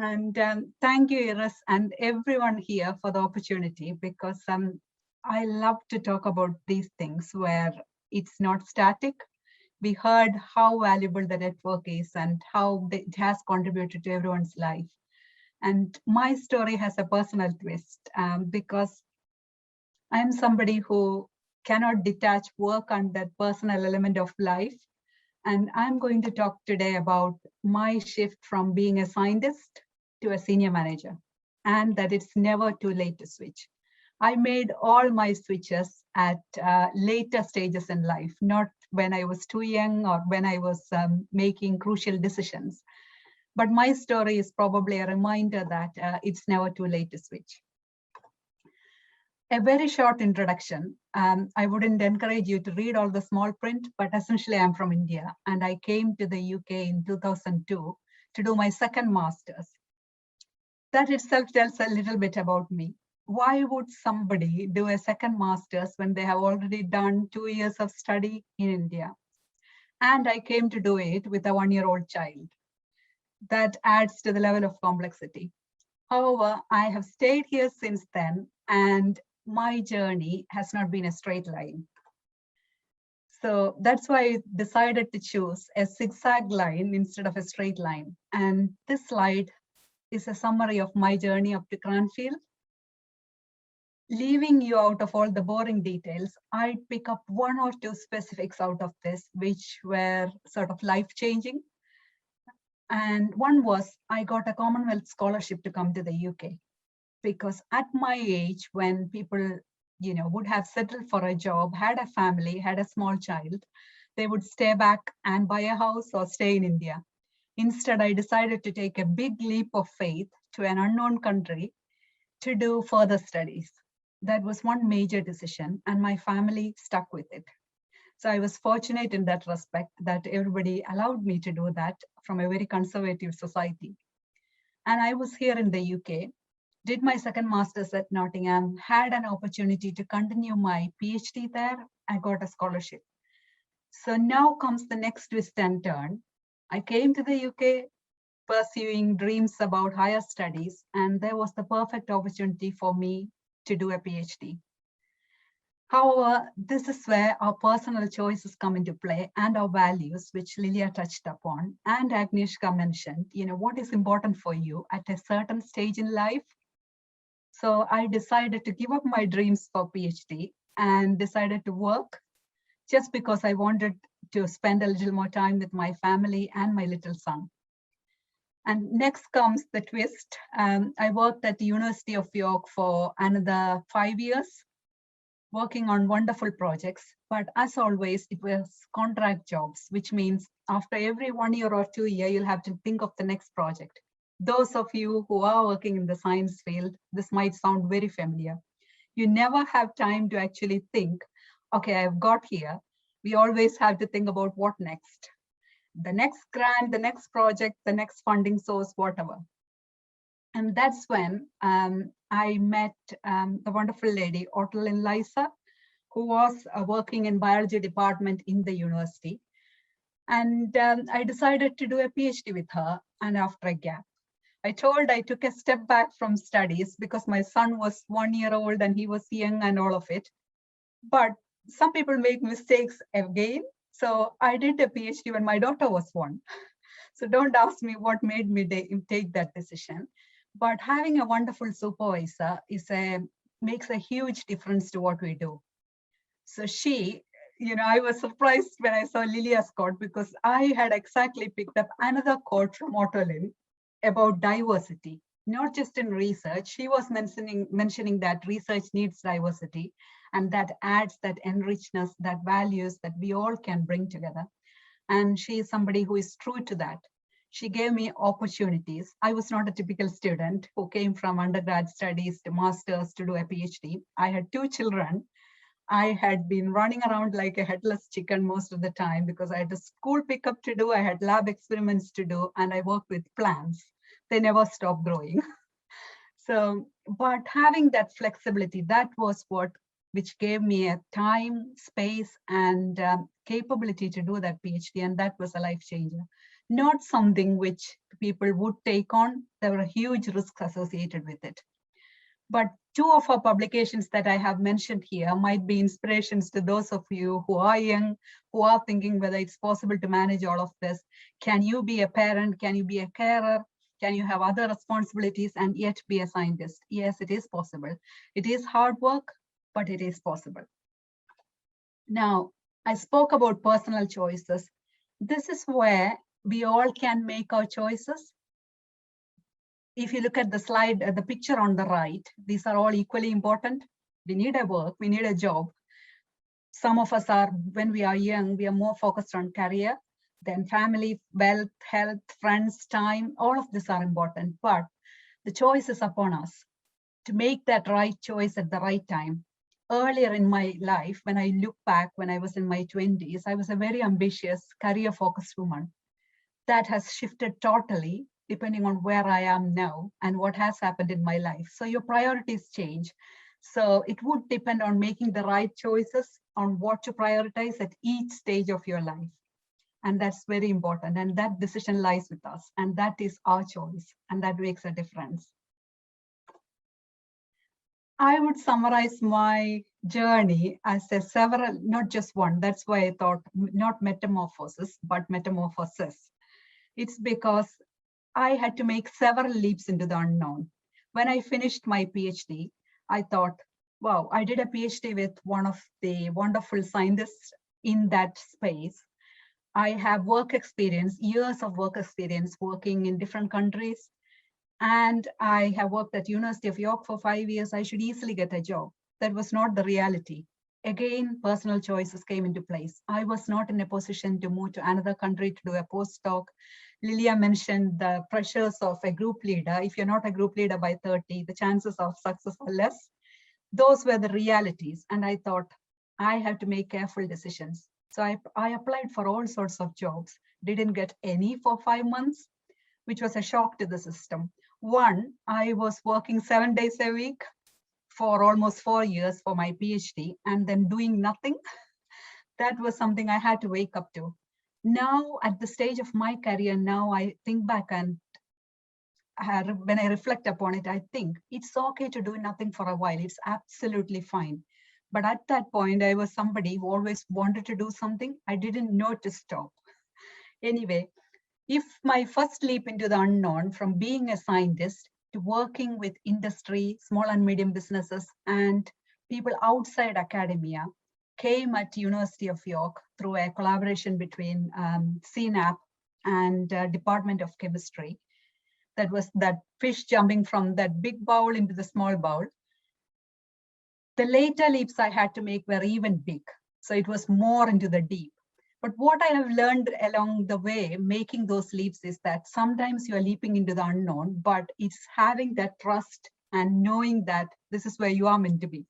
And thank you, Iris, and everyone here for the opportunity, because I love to talk about these things where it's not static. We heard how valuable the network is and how it has contributed to everyone's life. And my story has a personal twist because I'm somebody who cannot detach work and that personal element of life. And I'm going to talk today about my shift from being a scientist to a senior manager, and that it's never too late to switch. I made all my switches at later stages in life, not when I was too young or when I was making crucial decisions. But my story is probably a reminder that it's never too late to switch. A very short introduction. I wouldn't encourage you to read all the small print, but essentially I'm from India and I came to the UK in 2002 to do my second master's. That itself tells a little bit about me. Why would somebody do a second master's when they have already done 2 years of study in India? And I came to do it with a 1-year-old child. That adds to the level of complexity. However, I have stayed here since then, and my journey has not been a straight line. So that's why I decided to choose a zigzag line instead of a straight line. And this slide is a summary of my journey up to Cranfield. Leaving you out of all the boring details, I'd pick up 1 or 2 specifics out of this, which were sort of life-changing. And one was I got a Commonwealth scholarship to come to the UK, because at my age, when people, would have settled for a job, had a family, had a small child, they would stay back and buy a house or stay in India. Instead, I decided to take a big leap of faith to an unknown country to do further studies. That was one major decision, and my family stuck with it. So I was fortunate in that respect that everybody allowed me to do that from a very conservative society. And I was here in the UK, did my second master's at Nottingham, had an opportunity to continue my PhD there. I got a scholarship. So now comes the next twist and turn. I came to the UK pursuing dreams about higher studies, and there was the perfect opportunity for me to do a PhD. However, this is where our personal choices come into play and our values, which Lilia touched upon and Agnieszka mentioned, what is important for you at a certain stage in life. So I decided to give up my dreams for PhD and decided to work just because I wanted to spend a little more time with my family and my little son. And next comes the twist. I worked at the University of York for another 5 years, working on wonderful projects. But as always, it was contract jobs, which means after every 1 year or 2 years, you'll have to think of the next project. Those of you who are working in the science field, this might sound very familiar. You never have time to actually think, okay, I've got here. We always have to think about what next. The next grant, the next project, the next funding source, whatever. And that's when I met the wonderful lady, Otterlyn Lisa, who was working in biology department in the university. And I decided to do a PhD with her, and after a gap. I took a step back from studies because my son was 1 year old and he was young and all of it. But some people make mistakes again. So I did a PhD when my daughter was 1. So don't ask me what made me take that decision. But having a wonderful supervisor makes a huge difference to what we do. So she, I was surprised when I saw Lilia's quote, because I had exactly picked up another quote from Otterlyn about diversity, not just in research. She was mentioning that research needs diversity, and that adds that enrichment, that values that we all can bring together. And she is somebody who is true to that. She gave me opportunities. I was not a typical student who came from undergrad studies to master's to do a PhD. I had 2 children. I had been running around like a headless chicken most of the time because I had a school pickup to do, I had lab experiments to do, and I worked with plants. They never stopped growing. So, but having that flexibility, that was which gave me a time, space, and capability to do that PhD, and that was a life changer. not something which people would take on. There were huge risks associated with it. But two of our publications that I have mentioned here might be inspirations to those of you who are young, who are thinking whether it's possible to manage all of this. Can you be a parent? Can you be a carer? Can you have other responsibilities and yet be a scientist? Yes, it is possible. It is hard work, but it is possible. Now, I spoke about personal choices. This is where we all can make our choices. If you look at the slide, the picture on the right, these are all equally important. We need a work, we need a job. Some of us are, when we are young, we are more focused on career, then family, wealth, health, friends, time, all of these are important, but the choice is upon us to make that right choice at the right time. Earlier in my life, when I look back, when I was in my 20s, I was a very ambitious, career-focused woman. That has shifted totally depending on where I am now and what has happened in my life. So your priorities change. So it would depend on making the right choices on what to prioritize at each stage of your life. And that's very important. And that decision lies with us. And that is our choice. And that makes a difference. I would summarize my journey as a several, not just one. That's why I thought not metamorphosis, but metamorphosis. It's because I had to make several leaps into the unknown. When I finished my PhD, I thought, wow, I did a PhD with one of the wonderful scientists in that space. I have work experience, years of work experience working in different countries. And I have worked at University of York for 5 years. I should easily get a job. That was not the reality. Again, personal choices came into place. I was not in a position to move to another country to do a postdoc. Lilia mentioned the pressures of a group leader. If you're not a group leader by 30, the chances of success are less. Those were the realities. And I thought, I have to make careful decisions. So I applied for all sorts of jobs, didn't get any for 5 months, which was a shock to the system. One, I was working 7 days a week for almost 4 years for my PhD and then doing nothing. That was something I had to wake up to. Now, at the stage of my career, now I think back and when I reflect upon it, I think it's okay to do nothing for a while. It's absolutely fine. But at that point, I was somebody who always wanted to do something. I didn't know to stop. Anyway, if my first leap into the unknown from being a scientist to working with industry, small and medium businesses, and people outside academia came at University of York through a collaboration between CNAP and Department of Chemistry. That was that fish jumping from that big bowl into the small bowl. The later leaps I had to make were even big. So it was more into the deep. But what I have learned along the way, making those leaps, is that sometimes you are leaping into the unknown, but it's having that trust and knowing that this is where you are meant to be.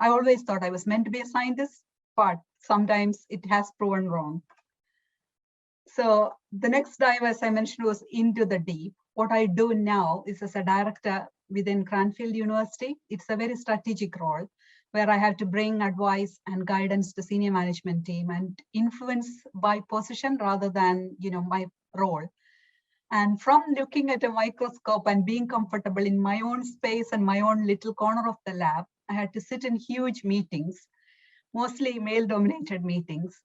I always thought I was meant to be a scientist, but sometimes it has proven wrong. So the next dive, as I mentioned, was into the deep. What I do now is as a director within Cranfield University. It's a very strategic role where I have to bring advice and guidance to senior management team and influence by position rather than my role. And from looking at a microscope and being comfortable in my own space and my own little corner of the lab, I had to sit in huge meetings, mostly male-dominated meetings,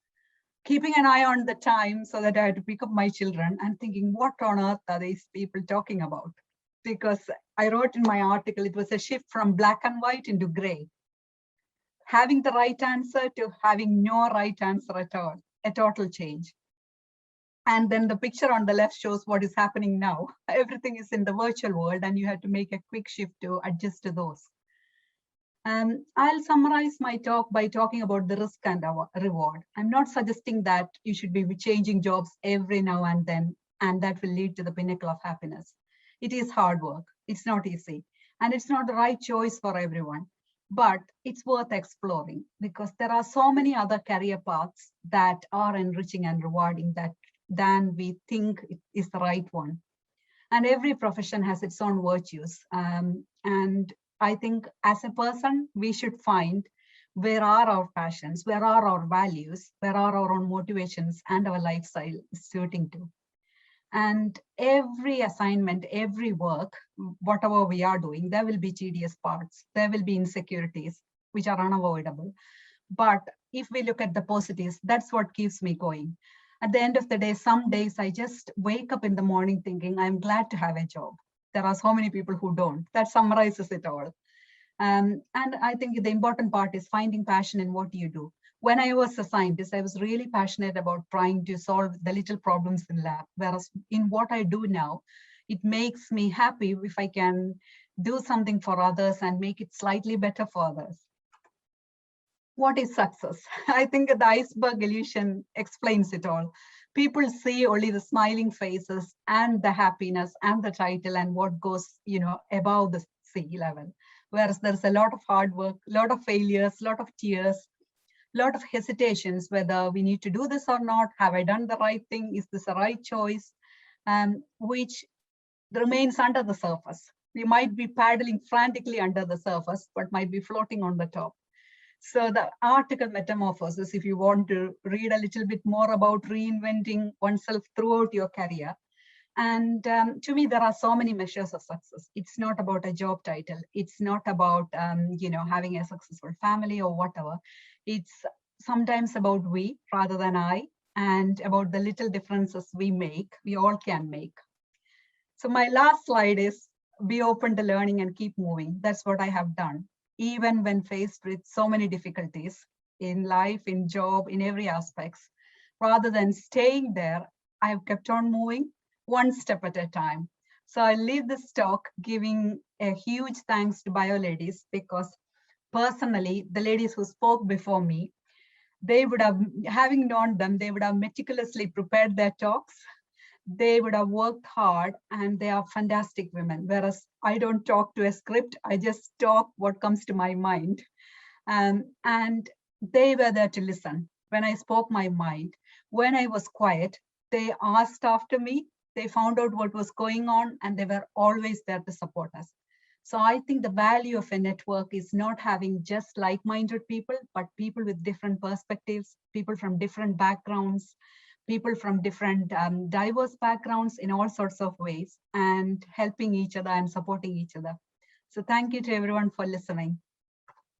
keeping an eye on the time so that I had to pick up my children and thinking, what on earth are these people talking about? Because I wrote in my article, it was a shift from black and white into gray. Having the right answer to having no right answer at all, a total change. And then the picture on the left shows what is happening now. Everything is in the virtual world and you have to make a quick shift to adjust to those. I'll summarize my talk by talking about the risk and reward. I'm not suggesting that you should be changing jobs every now and then, and that will lead to the pinnacle of happiness. It is hard work. It's not easy. And it's not the right choice for everyone. But it's worth exploring because there are so many other career paths that are enriching and rewarding than we think is the right one. And every profession has its own virtues. And I think as a person, we should find where are our passions, where are our values, where are our own motivations and our lifestyle suiting to. And every assignment, every work, whatever we are doing, there will be tedious parts, there will be insecurities, which are unavoidable. But if we look at the positives, that's what keeps me going. At the end of the day, some days I just wake up in the morning thinking, I'm glad to have a job. There are so many people who don't. That summarizes it all. And I think the important part is finding passion in what you do. When I was a scientist, I was really passionate about trying to solve the little problems in lab. Whereas in what I do now, it makes me happy if I can do something for others and make it slightly better for others. What is success? I think the iceberg illusion explains it all. People see only the smiling faces and the happiness and the title and what goes, above the sea level. Whereas there's a lot of hard work, a lot of failures, a lot of tears, a lot of hesitations, whether we need to do this or not. Have I done the right thing? Is this the right choice? Which remains under the surface. We might be paddling frantically under the surface, but might be floating on the top. So the article Metamorphosis, if you want to read a little bit more about reinventing oneself throughout your career. And to me, there are so many measures of success. It's not about a job title. It's not about, having a successful family or whatever. It's sometimes about we rather than I, and about the little differences we all can make. So my last slide is be open to learning and keep moving. That's what I have done. Even when faced with so many difficulties in life, in job, in every aspects, rather than staying there, I've kept on moving one step at a time. So I leave this talk giving a huge thanks to Bio Ladies, because personally, the ladies who spoke before me, they would have, having known them, they would have meticulously prepared their talks. They would have worked hard, and they are fantastic women. Whereas I don't talk to a script, I just talk what comes to my mind. And they were there to listen. When I spoke my mind, when I was quiet, they asked after me, they found out what was going on, and they were always there to support us. So I think the value of a network is not having just like-minded people, but people with different perspectives, people from different backgrounds, people from different diverse backgrounds in all sorts of ways, and helping each other and supporting each other. So thank you to everyone for listening.